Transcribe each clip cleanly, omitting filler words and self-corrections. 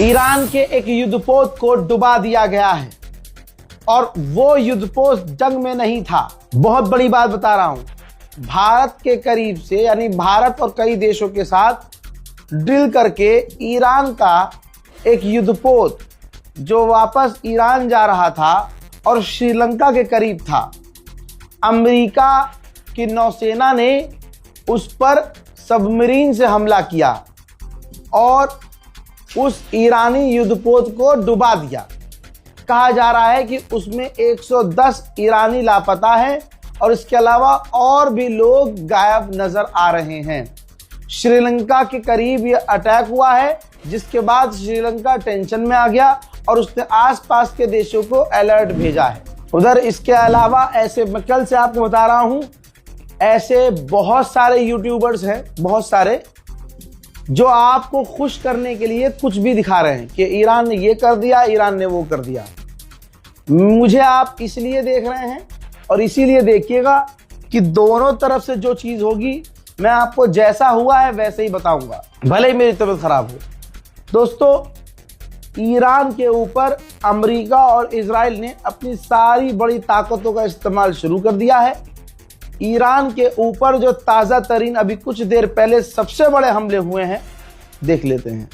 Iran के एक युद्धपोत को डुबा दिया गया है और वो युद्धपोत जंग में नहीं था। बहुत बड़ी बात बता रहा हूं। भारत के करीब से यानी भारत और कई देशों के साथ ड्रिल करके ईरान का एक युद्धपोत जो वापस ईरान जा रहा था और श्रीलंका के करीब था, अमेरिका की नौसेना ने उस पर सबमरीन से हमला किया और उस ईरानी युद्धपोत को डुबा दिया। कहा जा रहा है कि उसमें 110 ईरानी लापता हैं और इसके अलावा और भी लोग गायब नजर आ रहे हैं। श्रीलंका के करीब यह अटैक हुआ है, जिसके बाद श्रीलंका टेंशन में आ गया और उसने आसपास के देशों को अलर्ट भेजा है। उधर इसके अलावा ऐसे मैं कल से आपको बता रहा हूं, ऐसे बहुत सारे यूट्यूबर्स हैं, बहुत सारे, जो आपको खुश करने के लिए कुछ भी दिखा रहे हैं कि ईरान ने ये कर दिया, ईरान ने वो कर दिया। मुझे आप इसलिए देख रहे हैं और इसीलिए देखिएगा कि दोनों तरफ से जो चीज होगी मैं आपको जैसा हुआ है वैसे ही बताऊंगा, भले ही मेरी तबीयत खराब हो। दोस्तों, ईरान के ऊपर अमेरिका और इजराइल ने अपनी सारी बड़ी ताकतों का इस्तेमाल शुरू कर दिया है। ईरान के ऊपर जो ताज़ा तरीन अभी कुछ देर पहले सबसे बड़े हमले हुए हैं, देख लेते हैं।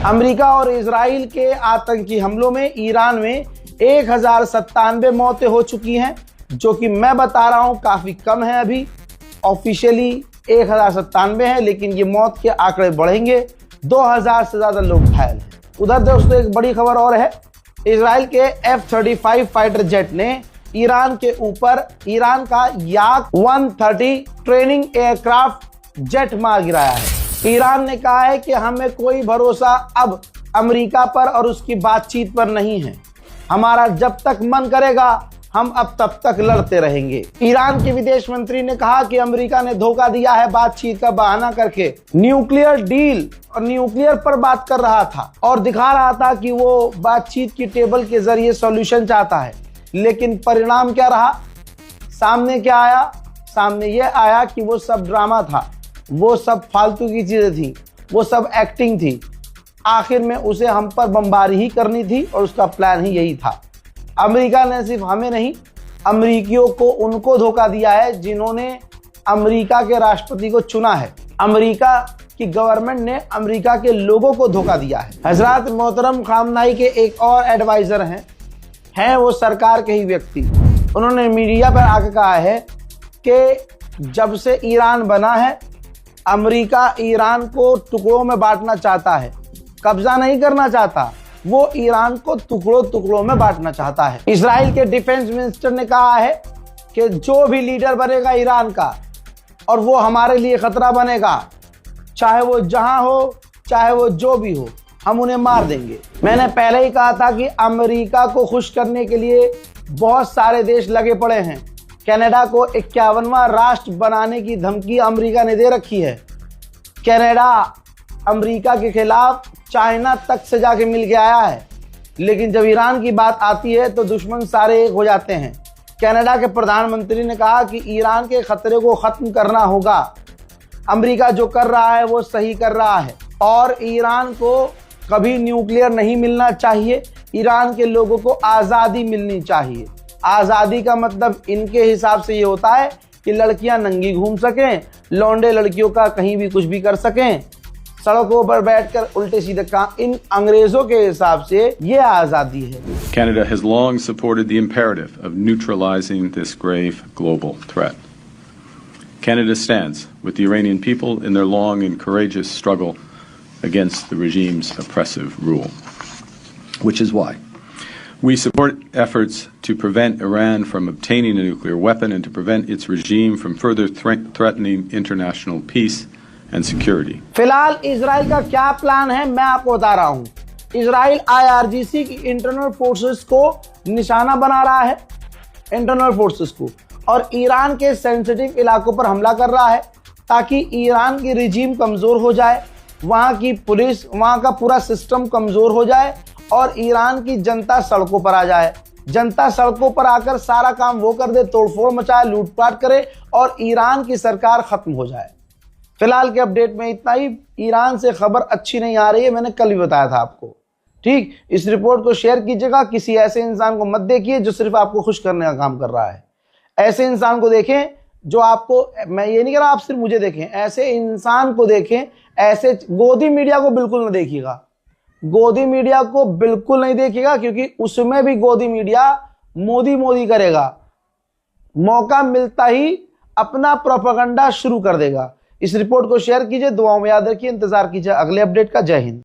अमेरिका और इजराइल के आतंकी हमलों में ईरान में 1097 मौतें हो चुकी हैं, जो कि मैं बता रहा हूं काफी कम है। अभी ऑफिशियली 1097 है, लेकिन ये मौत के आंकड़े बढ़ेंगे। 2000 से ज्यादा लोग घायल हैं। उधर दोस्तों एक बड़ी खबर और है। इजराइल के F-35 फाइटर जेट ने ईरान के ऊपर ईरान का याक 130 ट्रेनिंग एयरक्राफ्ट जेट मार गिराया है। ईरान ने कहा है कि हमें कोई भरोसा अब अमेरिका पर और उसकी बातचीत पर नहीं है। हमारा जब तक मन करेगा हम अब तब तक लड़ते रहेंगे। ईरान के विदेश मंत्री ने कहा कि अमेरिका ने धोखा दिया है, बातचीत का बहाना करके न्यूक्लियर डील और न्यूक्लियर पर बात कर रहा था और दिखा रहा था कि वो बातचीत की टेबल के जरिए सॉल्यूशन चाहता है। लेकिन परिणाम क्या रहा? सामने क्या आया? सामने यह आया कि वो सब ड्रामा था, वो सब फालतू की चीजें थी, वो सब एक्टिंग थी। आखिर में उसे हम पर बमबारी ही करनी थी और उसका प्लान ही यही था। अमेरिका ने सिर्फ हमें नहीं, अमेरिकियों को उनको धोखा दिया है जिन्होंने अमेरिका के राष्ट्रपति को चुना है। अमेरिका की गवर्नमेंट ने अमेरिका के लोगों को धोखा दिया है। हजरत मोहतरम खामनाई के एक और एडवाइजर हैं वो सरकार के ही व्यक्ति। उन्होंने मीडिया पर आकर कहा है कि जब से ईरान बना है, अमेरिका ईरान को टुकड़ों में बांटना चाहता है, कब्जा नहीं करना चाहता, वो ईरान को टुकड़ों टुकड़ों में बांटना चाहता है। इजराइल के डिफेंस मिनिस्टर ने कहा है कि जो भी लीडर बनेगा ईरान का और वो हमारे लिए खतरा बनेगा, चाहे वो जहां हो, चाहे वो जो भी हो, हम उन्हें मार देंगे। मैंने पहले ही कहा था कि अमेरिका को खुश करने के लिए बहुत सारे देश लगे पड़े हैं। कनाडा को 51वां राष्ट्र बनाने की धमकी अमेरिका ने दे रखी है। कनाडा अमेरिका के खिलाफ चाइना तक से जाके मिल के आया है, लेकिन जब ईरान की बात आती है तो दुश्मन सारे एक हो जाते हैं। कनाडा के प्रधानमंत्री ने कहा कि ईरान के खतरे को खत्म करना होगा। अमेरिका जो कर रहा है वो सही कर रहा है और ईरान को कभी न्यूक्लियर नहीं मिलना चाहिए। ईरान के लोगों को आज़ादी मिलनी चाहिए। आज़ादी का मतलब इनके हिसाब से ये होता है कि लड़कियां नंगी घूम सकें, लौंडे लड़कियों का कहीं भी कुछ भी कर सकें, सड़कों पर बैठकर उल्टे सीधे काम। इन अंग्रेजों के हिसाब से ये आज़ादी है। Canada has long supported the imperative of neutralizing this grave global threat. Canada stands with the Iranian people in their long and courageous struggle against the regime's oppressive rule, which is why we support efforts to prevent Iran from obtaining a nuclear weapon and to prevent its regime from further threatening international peace and security. फिलहाल Israel का क्या plan है मैं आपको बता रहा हूं। Israel IRGC की इंटरनल फोर्सेस को निशाना बना रहा है, इंटरनल फोर्सेस को, और ईरान के सेंसिटिव इलाकों पर हमला कर रहा है ताकि ईरान की रिजीम कमजोर हो जाए, वहां की पुलिस, वहां का पूरा सिस्टम कमजोर हो जाए और ईरान की जनता सड़कों पर आ जाए। जनता सड़कों पर आकर सारा काम वो कर दे, तोड़फोड़ मचाए, लूटपाट करे और ईरान की सरकार खत्म हो जाए। फिलहाल के अपडेट में इतना ही। ईरान से खबर अच्छी नहीं आ रही है, मैंने कल भी बताया था आपको। ठीक, इस रिपोर्ट को शेयर कीजिएगा। किसी ऐसे इंसान को मत देखिए जो सिर्फ आपको खुश करने का काम कर रहा है। ऐसे इंसान को देखें जो आपको, मैं ये नहीं कह रहा आप सिर्फ मुझे देखें, ऐसे इंसान को देखें। ऐसे गोदी मीडिया को बिल्कुल न देखिएगा, गोदी मीडिया को बिल्कुल नहीं देखिएगा, क्योंकि उसमें भी गोदी मीडिया मोदी मोदी करेगा। मौका मिलता ही अपना प्रोपेगेंडा शुरू कर देगा। इस रिपोर्ट को शेयर कीजिए, दुआओं में याद रखिए, इंतजार कीजिए अगले अपडेट का। जय हिंद।